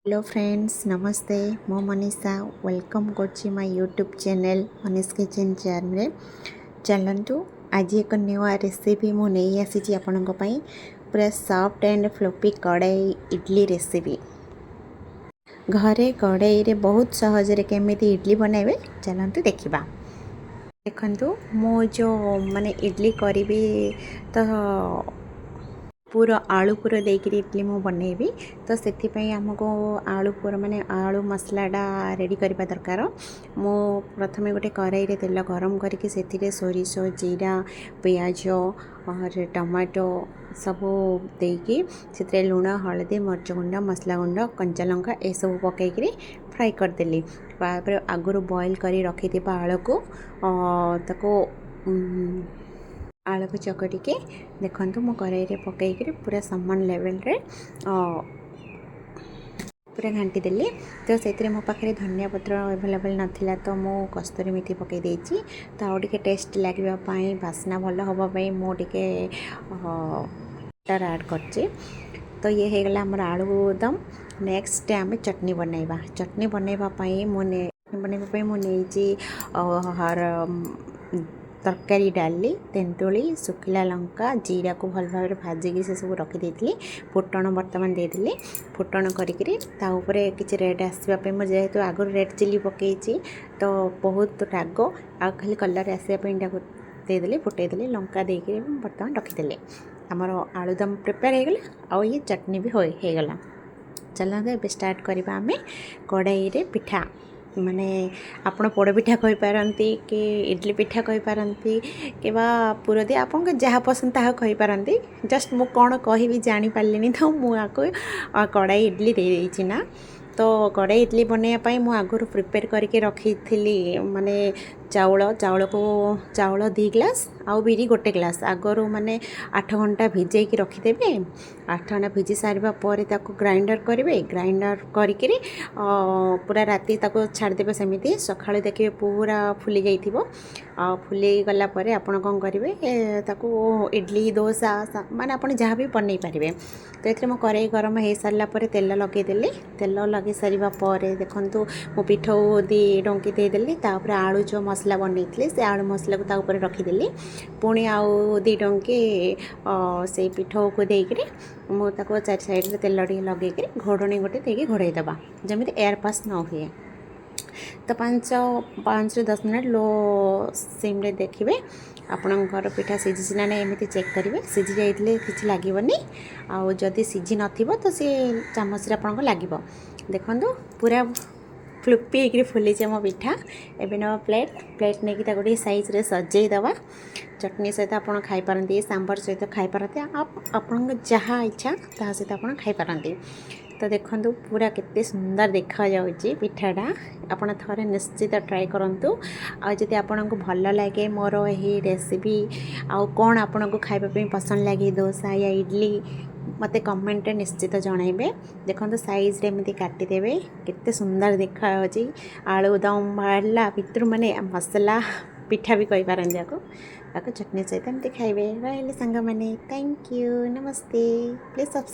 Hello friends नमस्ते मो Manisha welcome करछि my YouTube channel Manish kitchen channel चलतु आज एक नुआ रेसिपी मु नहीं आसी आपण पूरा सॉफ्ट एंड फ्लफी कड़ाई इडली रेसिपी घरे कड़ाई रे बहुत सहज केमी इडली बनैबे चलतु देखिबा। देखंतु मो जो माने इडली करी तो पूरा आलू पूरा देकर इडली मु बनैबी तो से आमको आलू पूरा माने आलू मसलाटा रेडी करबा दरकार। मु प्रथमे गोटे कढ़ाई रे तेल गरम करके से सोरिष जीरा पियाज और टमाटो सब देकी से लुण हलदी मर्च गुंड मसला गुंड कंचा लंका ए सब पकईकरी फ्राई करदेली। आगुरी बॉईल कर रखि आलू को ताको आलू को चकटी के देखंतु मो कढ़ाई रे पकई पूरा समान लेवल रे पूरा घांटी देली। तो से मो पाखे धनिया पत्र अवेलेबल नाथिला तो मो कस्तूरी मेथी पकई देछि तो आउ टिके टेस्ट लागिबा पई बास्ना भलो होबा पई मो टिके बटर ऐड करछि। तो ये हे गला हमर आलू दम। नेक्स्ट आम चटनी बनैबा। चटनी बनैबा पई मो नेछि हर तरकारी डाली तेंतुली सुखिला लंका जीरा को भल भाव भाजिकी से सब रखी फुटण बर्तमान देती फुटण करी कि रेड आसवाई मुझे जेहेतु आगुरी रेड चिली पकई तो बहुत राग आ खाली कलर आसवाई देदेली फुटेदेली लंका देकर बर्तमान रखीदे आमर आलूदम प्रिपेयर हो गला। आ ये चटनी भी होगला। चलते ए स्टार्ट करवा आम कड़ाई रे पिठा माने आपण पोड़ पिठा कहि पारंती कि इडली पिठा कहि पारंती कि पूरा दी आपन जहाँ पसंद ताहा कहि पारंती। जस्ट मु कौन कहि जानी पारलिनी तो मु आको कड़ाई इडली दे देछि ना। तो कड़ाई इडली बनैया मु आगुरी प्रिपेयर करके रखी थी माने चाउल को चाउल 2 ग्लास आउ बिरी 1 ग्लास आगुरी माने 8 घंटा भिजे रखिदेवे। 8 घंटा भिजी सारिबा परे ताको ग्राइंडर करेंगे। ग्राइंडर करी पूरा राति ताको छाड़देवे सेमिति सकाळे देखिए पूरा फुली जाइथिबो। फुली गला परे आपण कोन करिवे ताको इडली डोसा माने आपण जहाँ भी बनै पारिबे। तो एथरे मो कड़ाई गरम हो सारा पर तेल लगे देली। तेल लगे सारिबा परे देखंतु मो पिठौ 2 डंकी देदेली तापर आलू जो मसला बनैथिले से आलू मसला को ता ऊपर रखीदेली पुणी आउ 2 डंकी से पिठौ को देकरी मो ताको चार साइड रे तेल टी लगे घोड़णी गोटे देकी घोड़ाई दबा जमी एयर पास न हुए। तो 5 से 10 मिनट लो सिम रे देखिए आपणकर पिठा सीझी ना एमती चेक करेंगे। सीझी जाइए किसी लगभग आउ जदि सीझी नथिबो तो सी चामच रे आपन को लागिबो। देखंतु पूरा फ्लुपी होकर फुली मो पिठा एबे ना प्लेट नहीं कि साइज रे सजाई दवा। चटनी सहित आप खाई पारंती सांबर सहित खाई पारंती आपन जहाँ इच्छा ता सहित आप खाई पारंती। तो देखंतु पूरा केते सुंदर देखा जाउची पिठाटा आपण थरे निश्चित ट्राई करंतु। आ जदि आपन को भल लागे मोर यही रेसिपी आउ कौन आपन को खाइबा पे पसंद लगे डोसा या इडली मते कमेंट रे निश्चित जणाइबे। देखंतु साइज रे एमती काटिदेबे केते सुंदर देखा जाउची आलू दम बाहरला भितर माने मसला पिठा भी कहि पारंती आको चटनी सहित एमती खाइबे। रहले संग माने थैंक यू नमस्ते प्लीज सब्सक्राइब।